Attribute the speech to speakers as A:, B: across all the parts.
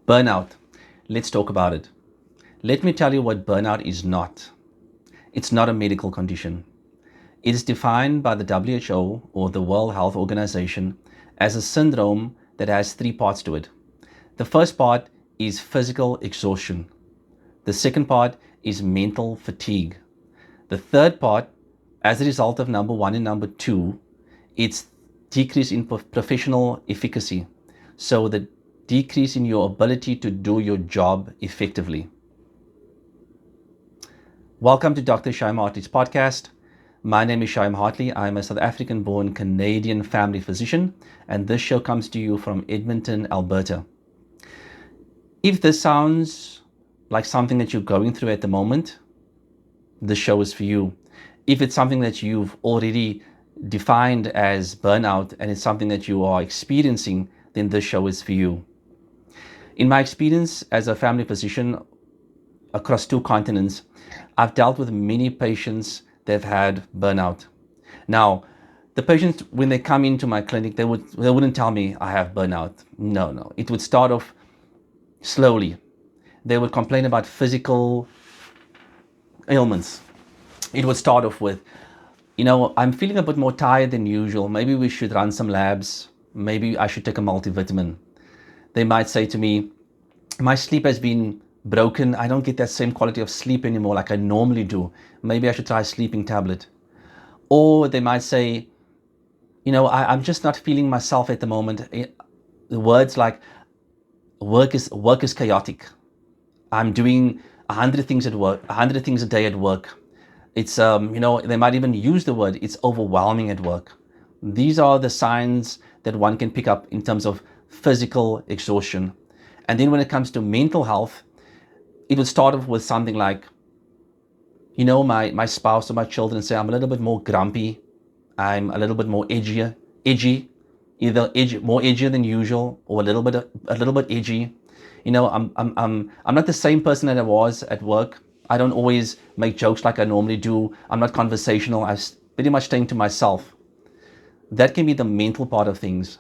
A: Burnout. Let's talk about it. Let me tell you what burnout is not. It's not a medical condition. It is defined by the WHO or the World Health Organization as a syndrome that has three parts to it. The first part is physical exhaustion. The second part is mental fatigue. The third part, as a result of number one and number two, it's decrease in professional efficacy. So the decrease in your ability to do your job effectively. Welcome to Dr. Shahiem Hartley's podcast. My name is Shahiem Hartley. I'm a South African-born Canadian family physician, and this show comes to you from Edmonton, Alberta. If this sounds like something that you're going through at the moment, this show is for you. If it's something that you've already defined as burnout and it's something that you are experiencing, then this show is for you. In my experience as a family physician across 2 continents, I've dealt with many patients that have had burnout. Now, the patients, when they come into my clinic, they wouldn't tell me I have burnout. No. It would start off slowly. They would complain about physical ailments. It would start off with, I'm feeling a bit more tired than usual. Maybe we should run some labs. Maybe I should take a multivitamin. They might say to me, my sleep has been broken. I don't get that same quality of sleep anymore like I normally do. Maybe I should try a sleeping tablet. Or they might say, I'm just not feeling myself at the moment. Words like work is chaotic. I'm doing 100 things at work, 100 things a day at work. It's, they might even use the word, it's overwhelming at work. These are the signs that one can pick up in terms of physical exhaustion. And then when it comes to mental health, it would start off with something like, my spouse or my children say I'm a little bit more grumpy. I'm a little bit more edgy, either more edgier than usual or a little bit edgy. I'm not the same person that I was at work. I don't always make jokes like I normally do. I'm not conversational. I'm pretty much staying to myself. That can be the mental part of things.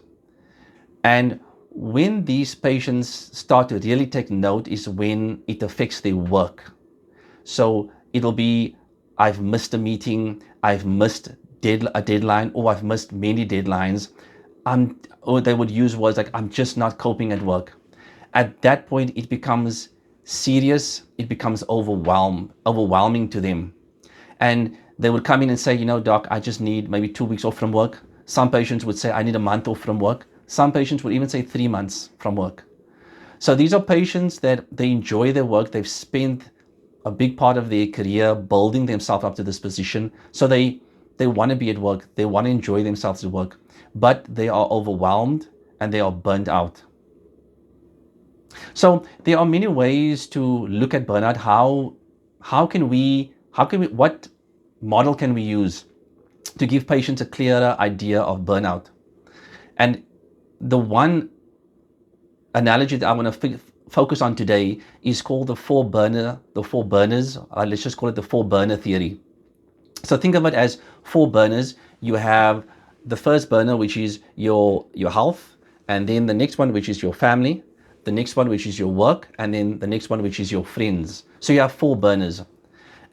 A: And when these patients start to really take note is when it affects their work. So it'll be, I've missed a meeting, I've missed a deadline, or I've missed many deadlines. Or they would use words like, I'm just not coping at work. At that point, it becomes serious, it becomes overwhelming to them. And they would come in and say, doc, I just need maybe 2 weeks off from work. Some patients would say, I need a month off from work. Some patients would even say 3 months from work. So these are patients that they enjoy their work. They've spent a big part of their career building themselves up to this position. So they want to be at work. They want to enjoy themselves at work, but they are overwhelmed and they are burnt out. So there are many ways to look at burnout. What model can we use to give patients a clearer idea of burnout? And the one analogy that I want to focus on today is called the four burners. Let's just call it the 4 burner theory. So think of it as 4 burners. You have the first burner, which is your health, and then the next one, which is your family, the next one, which is your work, and then the next one, which is your friends. So you have 4 burners.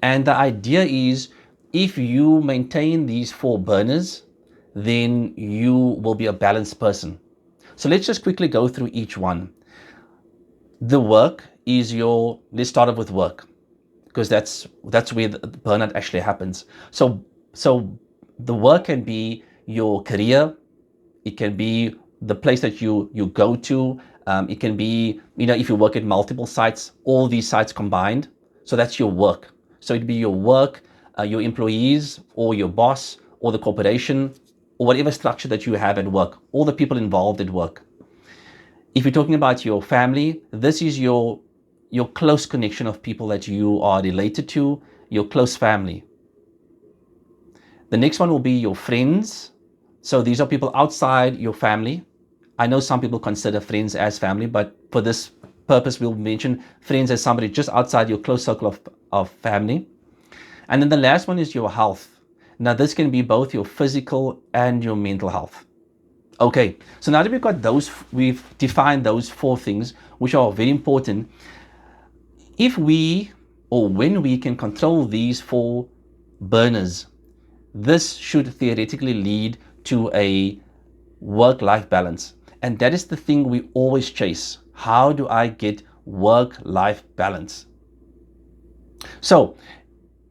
A: And the idea is, if you maintain these 4 burners, then you will be a balanced person. So let's just quickly go through each one. The work is let's start off with work, because that's where the burnout actually happens. So the work can be your career, it can be the place that you go to, it can be, if you work at multiple sites, all these sites combined. So that's your work. So it'd be your work, your employees, or your boss, or the corporation, or whatever structure that you have at work, all the people involved at work. If you're talking about your family, this is your close connection of people that you are related to, your close family. The next one will be your friends. So these are people outside your family. I know some people consider friends as family, but for this purpose, we'll mention friends as somebody just outside your close circle of family. And then the last one is your health. Now, this can be both your physical and your mental health. Okay, so now that we've defined those 4 things, which are very important. If we, or when we can control these 4 burners, this should theoretically lead to a work-life balance. And that is the thing we always chase. How do I get work-life balance? So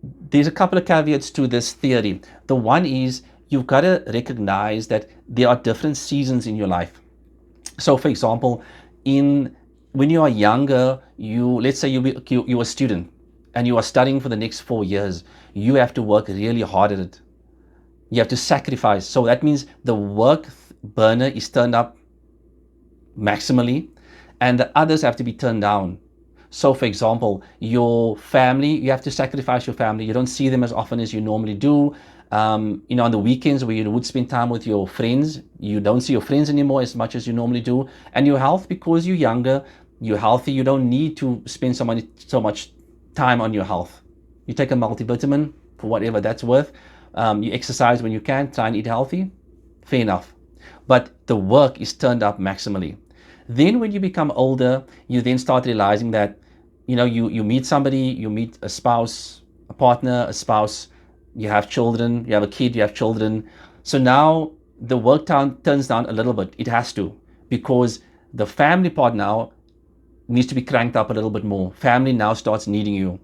A: there's a couple of caveats to this theory. The one is you've got to recognize that there are different seasons in your life. So for example, when you are younger, let's say you're a student and you are studying for the next 4 years, you have to work really hard at it. You have to sacrifice. So that means the work burner is turned up maximally and the others have to be turned down. So for example, your family, you have to sacrifice your family. You don't see them as often as you normally do. On the weekends where you would spend time with your friends, you don't see your friends anymore as much as you normally do. And your health, because you're younger, you're healthy, you don't need to spend so much time on your health. You take a multivitamin for whatever that's worth. You exercise when you can, try and eat healthy, fair enough. But the work is turned up maximally. Then when you become older, you then start realizing that, you meet somebody, you meet a spouse, a partner, a spouse, you have children, you have a kid, you have children. So now the work turns down a little bit. It has to, because the family part now needs to be cranked up a little bit more. Family now starts needing you.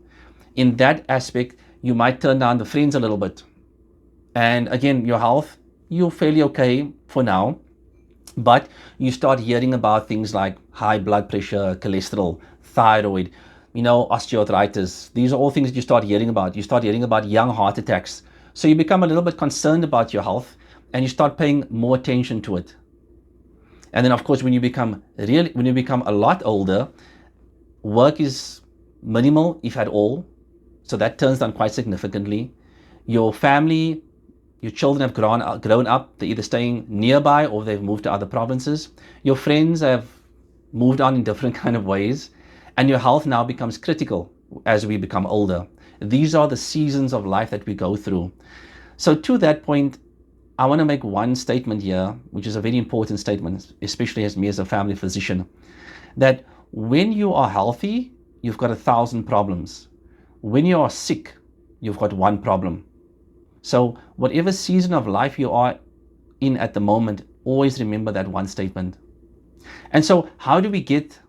A: In that aspect, you might turn down the friends a little bit. And again, your health, you're fairly okay for now. But you start hearing about things like high blood pressure, cholesterol, thyroid, osteoarthritis. These are all things that you start hearing about. You start hearing about young heart attacks. So you become a little bit concerned about your health and you start paying more attention to it. And then of course, when you become a lot older, work is minimal, if at all. So that turns down quite significantly. Your family, your children have grown up. They're either staying nearby or they've moved to other provinces. Your friends have moved on in different kind of ways. And your health now becomes critical as we become older. These are the seasons of life that we go through. So to that point, I want to make one statement here, which is a very important statement, especially as me as a family physician, that when you are healthy, you've got 1,000 problems. When you are sick, you've got 1 problem. So whatever season of life you are in at the moment, always remember that one statement. And so how do we get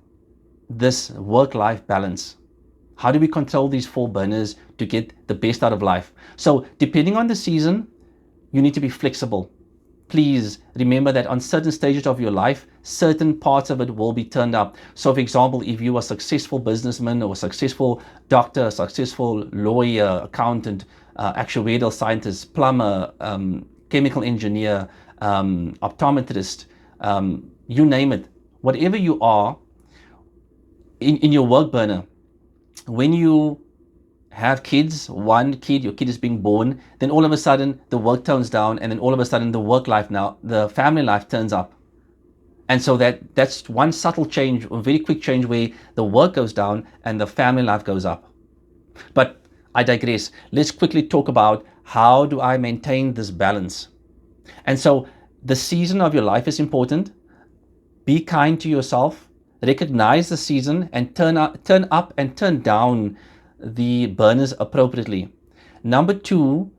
A: this work-life balance? How do we control these 4 burners to get the best out of life? So depending on the season, you need to be flexible. Please remember that on certain stages of your life, certain parts of it will be turned up. So for example, if you are a successful businessman or a successful doctor, a successful lawyer, accountant, actuarial scientist, plumber, chemical engineer, optometrist, you name it, whatever you are in your work burner, when you have kids, your kid is being born, then all of a sudden the work tones down, and then all of a sudden the family life turns up. And so that's one subtle change, a very quick change, where the work goes down and the family life goes up. But I digress. Let's quickly talk about how do I maintain this balance. And so the season of your life is important. Be kind to yourself. Recognize the season and turn up and turn down the burners appropriately. Number 2,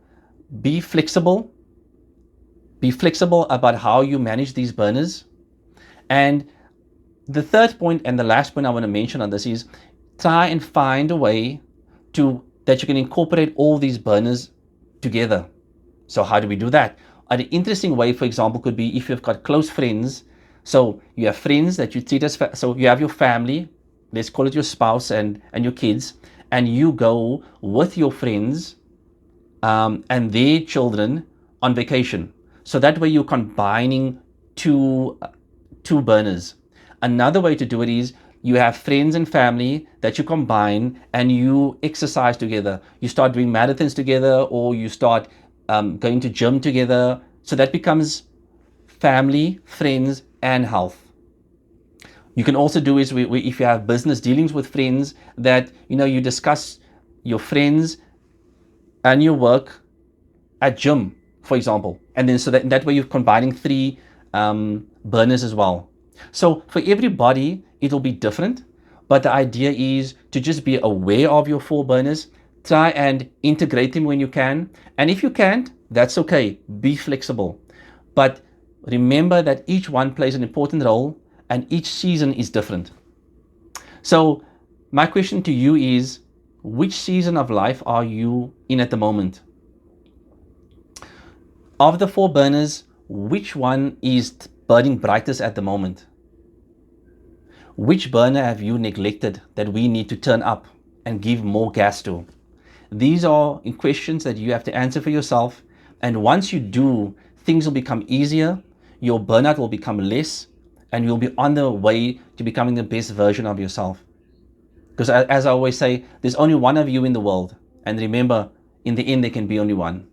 A: be flexible. Be flexible about how you manage these burners. And the third point and the last point I want to mention on this is try and find a way that you can incorporate all these burners together. So how do we do that? An interesting way, for example, could be if you've got close friends. So you have friends that you treat as, so you have your family, let's call it your spouse and your kids, and you go with your friends and their children on vacation. So that way you're combining two burners. Another way to do it is you have friends and family that you combine and you exercise together. You start doing marathons together, or you start going to gym together. So that becomes family, friends, and health. You can also do is if you have business dealings with friends, that you discuss your friends and your work at gym, for example, and then so that way you're combining 3 burners as well. So for everybody, it'll be different. But the idea is to just be aware of your 4 burners, try and integrate them when you can. And if you can't, that's okay. Be flexible. But remember that each one plays an important role and each season is different. So my question to you is, which season of life are you in at the moment? Of the 4 burners, which one is burning brightest at the moment? Which burner have you neglected that we need to turn up and give more gas to? These are questions that you have to answer for yourself. And once you do, things will become easier, your burnout will become less, and you'll be on the way to becoming the best version of yourself. Because as I always say, there's only one of you in the world. And remember, in the end, there can be only one.